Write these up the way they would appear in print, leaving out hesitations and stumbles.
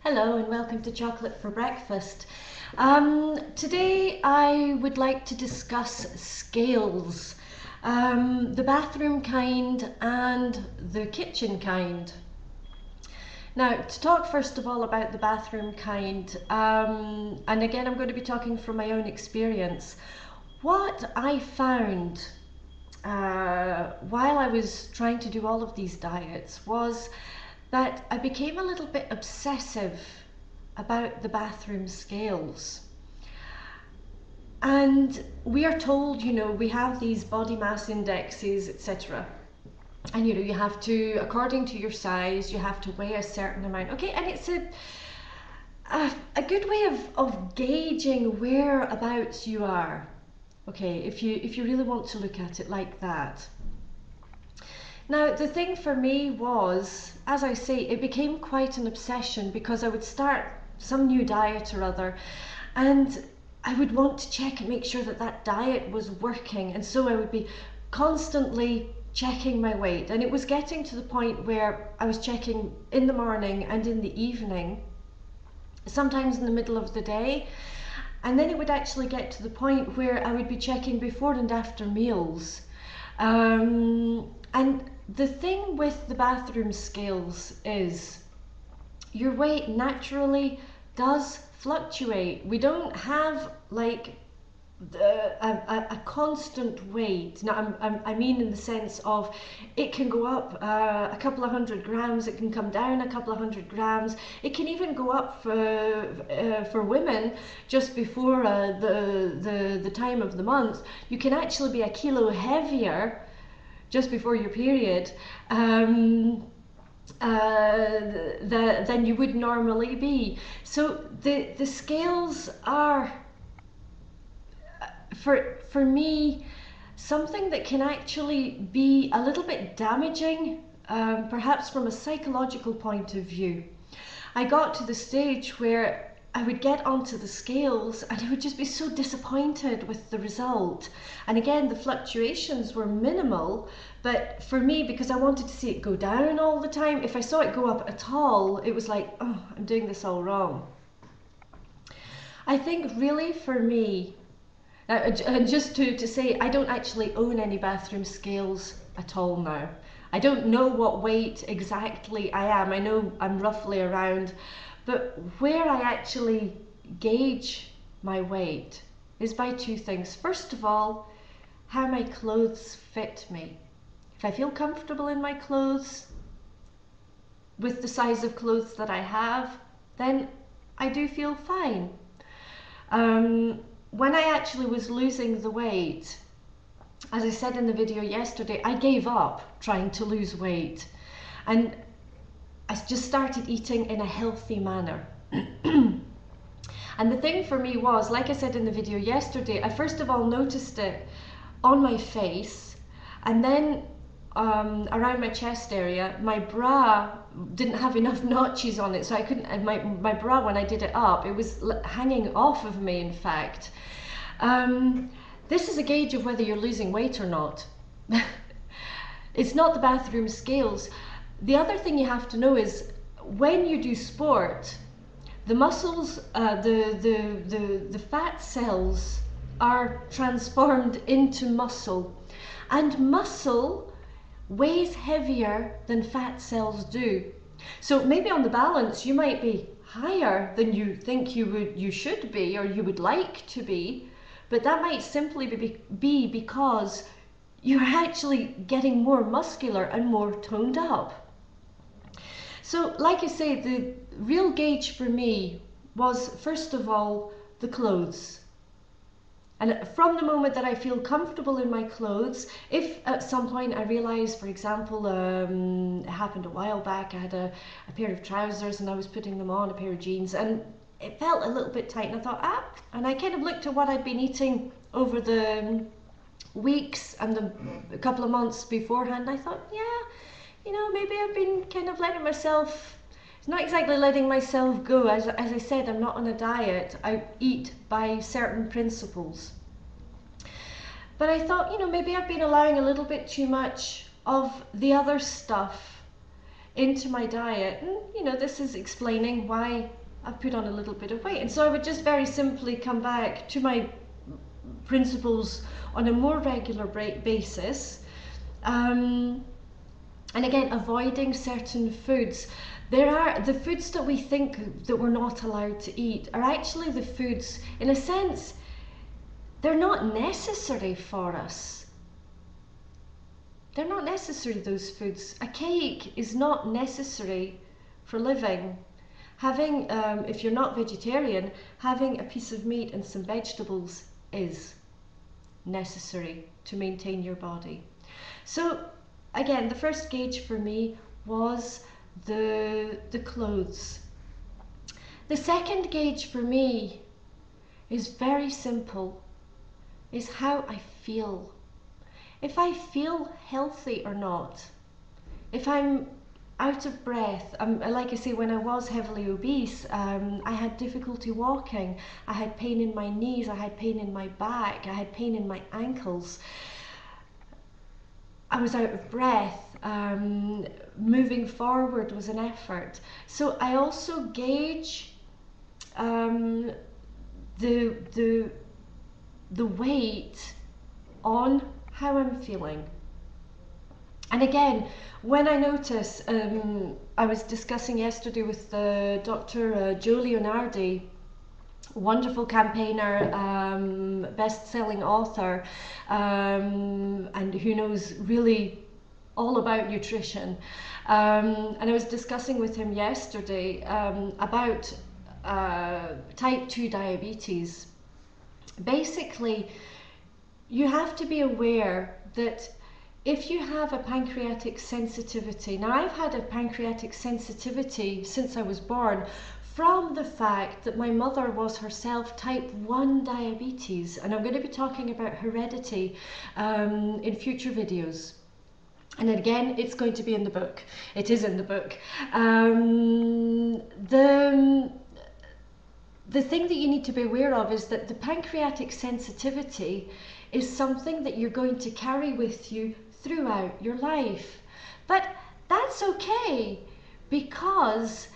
Hello and welcome to Chocolate for Breakfast. Today I would like to discuss scales, the bathroom kind and the kitchen kind. Now, to talk first of all about the bathroom kind, and again I'm going to be talking from my own experience, what I found while I was trying to do all of these diets was that I became a little bit obsessive about the bathroom scales. And we are told, we have these body mass indexes, etc. And you have to, according to your size, you have to weigh a certain amount. Okay, and it's a good way of gauging whereabouts you are. Okay, if you really want to look at it like that. Now, the thing for me was, as I say, it became quite an obsession because I would start some new diet or other and I would want to check and make sure that that diet was working. And so I would be constantly checking my weight. And it was getting to the point where I was checking in the morning and in the evening, sometimes in the middle of the day. And then it would actually get to the point where I would be checking before and after meals. And the thing with the bathroom scales is your weight naturally does fluctuate. We don't have like a constant weight. Now, I mean in the sense of it can go up a couple of 100 grams, it can come down a couple of 100 grams, it can even go up for women just before the time of the month. You can actually be a kilo heavier just before your period than you would normally be. So the scales are, for me, something that can actually be a little bit damaging, perhaps from a psychological point of view. I got to the stage where I would get onto the scales and I would just be so disappointed with the result. And again, the fluctuations were minimal, but for me, because I wanted to see it go down all the time, if I saw it go up at all, it was like, oh, I'm doing this all wrong. I think really for me, and just to say, I don't actually own any bathroom scales at all now. I don't know what weight exactly I am. I know I'm roughly around, but where I actually gauge my weight is by two things. First of all, how my clothes fit me. If I feel comfortable in my clothes, with the size of clothes that I have, then I do feel fine. When I actually was losing the weight, as I said in the video yesterday, I gave up trying to lose weight. And I just started eating in a healthy manner. And the thing for me was, like I said in the video yesterday, I first of all noticed it on my face, and then around my chest area. My bra didn't have enough notches on it, so I couldn't, and my bra, when I did it up, it was hanging off of me, in fact. This is a gauge of whether you're losing weight or not. It's not the bathroom scales. The other thing you have to know is when you do sport, the muscles, the fat cells are transformed into muscle, and muscle weighs heavier than fat cells do. So maybe on the balance you might be higher than you think you should be or you would like to be, but that might simply be because you're actually getting more muscular and more toned up. So, like I say, the real gauge for me was, first of all, the clothes. And from the moment that I feel comfortable in my clothes, if at some point I realise, for example, it happened a while back, I had a pair of trousers and I was putting them on, a pair of jeans, and it felt a little bit tight, and I thought, and I kind of looked at what I'd been eating over the weeks and a couple of months beforehand, and I thought, yeah, maybe I've been kind of letting myself, it's not exactly letting myself go. As I said, I'm not on a diet. I eat by certain principles. But I thought, maybe I've been allowing a little bit too much of the other stuff into my diet, and you know, this is explaining why I've put on a little bit of weight. And so I would just very simply come back to my principles on a more regular basis, and again, avoiding certain foods. There are the foods that we think that we're not allowed to eat are actually the foods, in a sense, they're not necessary for us. They're not necessary, those foods. A cake is not necessary for living. Having, if you're not vegetarian, having a piece of meat and some vegetables is necessary to maintain your body. So again, the first gauge for me was the clothes. The second gauge for me is very simple, is how I feel. If I feel healthy or not. If I'm out of breath, like I say, when I was heavily obese, I had difficulty walking, I had pain in my knees, I had pain in my back, I had pain in my ankles. I was out of breath, moving forward was an effort. So I also gauge the weight on how I'm feeling. And again, when I notice, I was discussing yesterday with Dr. Joe Leonardi, wonderful campaigner, best-selling author, and who knows really all about nutrition. And I was discussing with him yesterday about type 2 diabetes. Basically, you have to be aware that if you have a pancreatic sensitivity, now I've had a pancreatic sensitivity since I was born, from the fact that my mother was herself type 1 diabetes, and I'm going to be talking about heredity in future videos. And again, it's going to be in the book. It is in the book. The thing that you need to be aware of is that the pancreatic sensitivity is something that you're going to carry with you throughout your life. But that's okay, because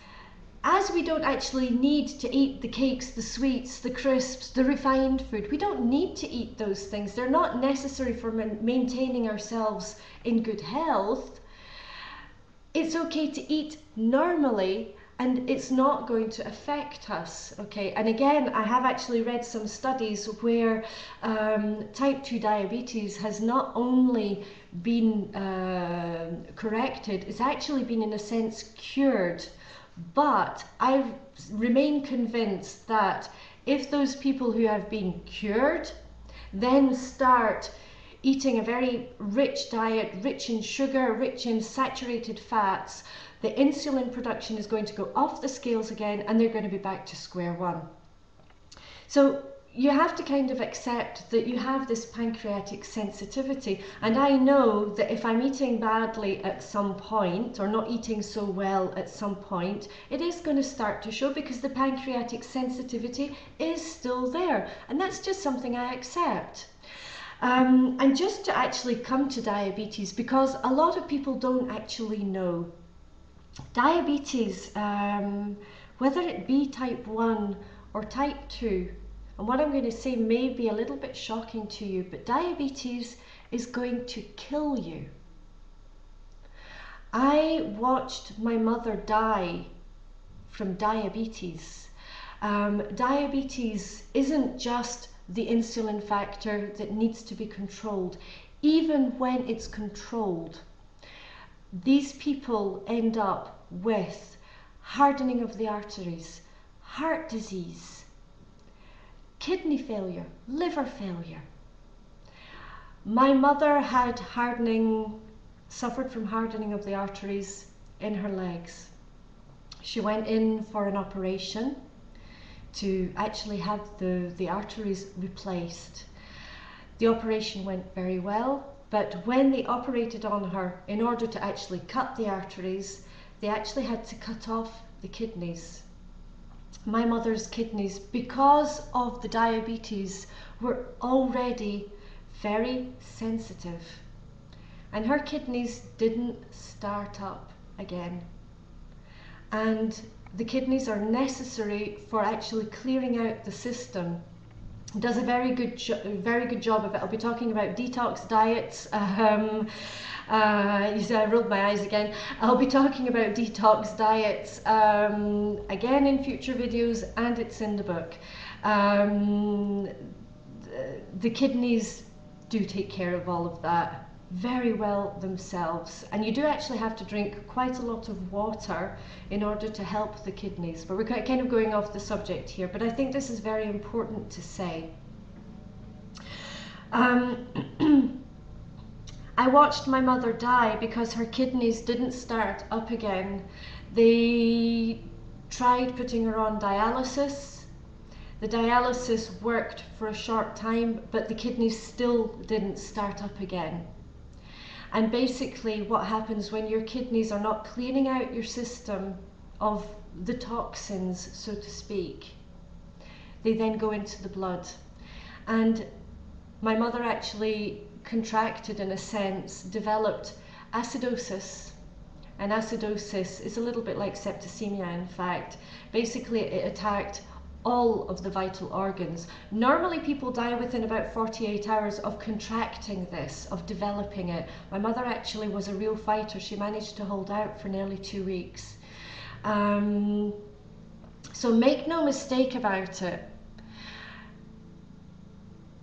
as we don't actually need to eat the cakes, the sweets, the crisps, the refined food, we don't need to eat those things. They're not necessary for maintaining ourselves in good health. It's okay to eat normally, and it's not going to affect us, okay? And again, I have actually read some studies where type 2 diabetes has not only been corrected, it's actually been, in a sense, cured. But I remain convinced that if those people who have been cured then start eating a very rich diet, rich in sugar, rich in saturated fats, the insulin production is going to go off the scales again, and they're going to be back to square one. So you have to kind of accept that you have this pancreatic sensitivity, and I know that if I'm eating badly at some point, or not eating so well at some point, it is going to start to show, because the pancreatic sensitivity is still there, and that's just something I accept. And just to actually come to diabetes, because a lot of people don't actually know. Diabetes, whether it be type 1 or type 2, and what I'm going to say may be a little bit shocking to you, but diabetes is going to kill you. I watched my mother die from diabetes. Diabetes isn't just the insulin factor that needs to be controlled. Even when it's controlled, these people end up with hardening of the arteries, heart disease, kidney failure, liver failure. My mother had suffered from hardening of the arteries in her legs. She went in for an operation to actually have the arteries replaced. The operation went very well, but when they operated on her, in order to actually cut the arteries, they actually had to cut off the kidneys. My mother's kidneys, because of the diabetes, were already very sensitive, and her kidneys didn't start up. again. And the kidneys are necessary for actually clearing out the system. It does a very good job of it. I'll be talking about detox diets. You see, I rolled my eyes again. I'll be talking about detox diets again in future videos, and it's in the book. The kidneys do take care of all of that very well themselves, and you do actually have to drink quite a lot of water in order to help the kidneys. But we're kind of going off the subject here, but I think this is very important to say. I watched my mother die because her kidneys didn't start up again. They tried putting her on dialysis. The dialysis worked for a short time, but the kidneys still didn't start up again. And basically what happens when your kidneys are not cleaning out your system of the toxins, so to speak, they then go into the blood. And my mother actually contracted, in a sense, developed acidosis. And acidosis is a little bit like septicemia, in fact. Basically it attacked all of the vital organs. Normally people die within about 48 hours of contracting this, of developing it. My mother actually was a real fighter. She managed to hold out for nearly 2 weeks. So make no mistake about it.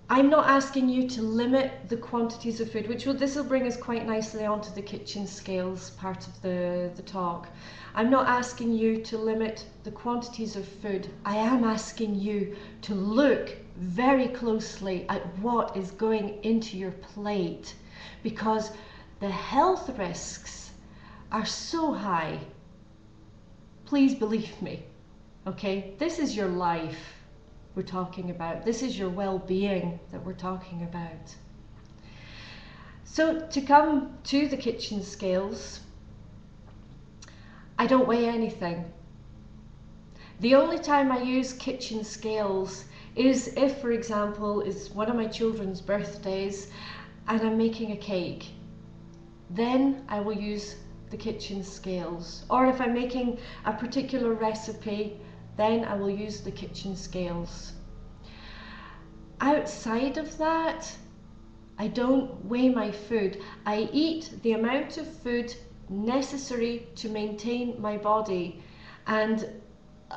I'm not asking you to limit the quantities of food, this will bring us quite nicely onto the kitchen scales part of the talk. I'm not asking you to limit the quantities of food. I am asking you to look very closely at what is going into your plate, because the health risks are so high. Please believe me, okay? This is your life we're talking about. This is your well-being that we're talking about. So to come to the kitchen scales, I don't weigh anything. The only time I use kitchen scales is if, for example, it's one of my children's birthdays and I'm making a cake. Then I will use the kitchen scales. Or if I'm making a particular recipe, then I will use the kitchen scales. Outside of that, I don't weigh my food. I eat the amount of food necessary to maintain my body. And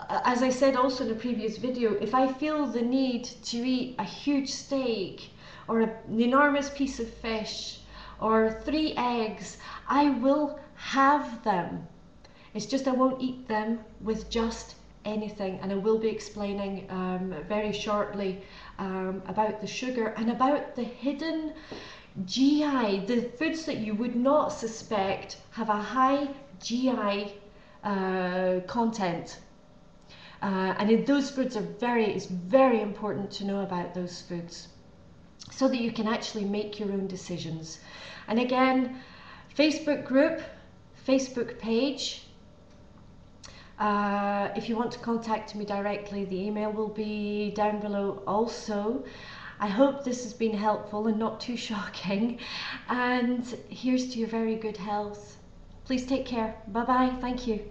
as I said also in a previous video, if I feel the need to eat a huge steak or an enormous piece of fish or 3 eggs, I will have them. It's just I won't eat them with just anything, and I will be explaining very shortly about the sugar and about the hidden GI, the foods that you would not suspect have a high GI content. And those foods are it's very important to know about those foods so that you can actually make your own decisions. And again, Facebook group, Facebook page. If you want to contact me directly, the email will be down below also. I hope this has been helpful and not too shocking. And here's to your very good health. Please take care. Bye bye. Thank you.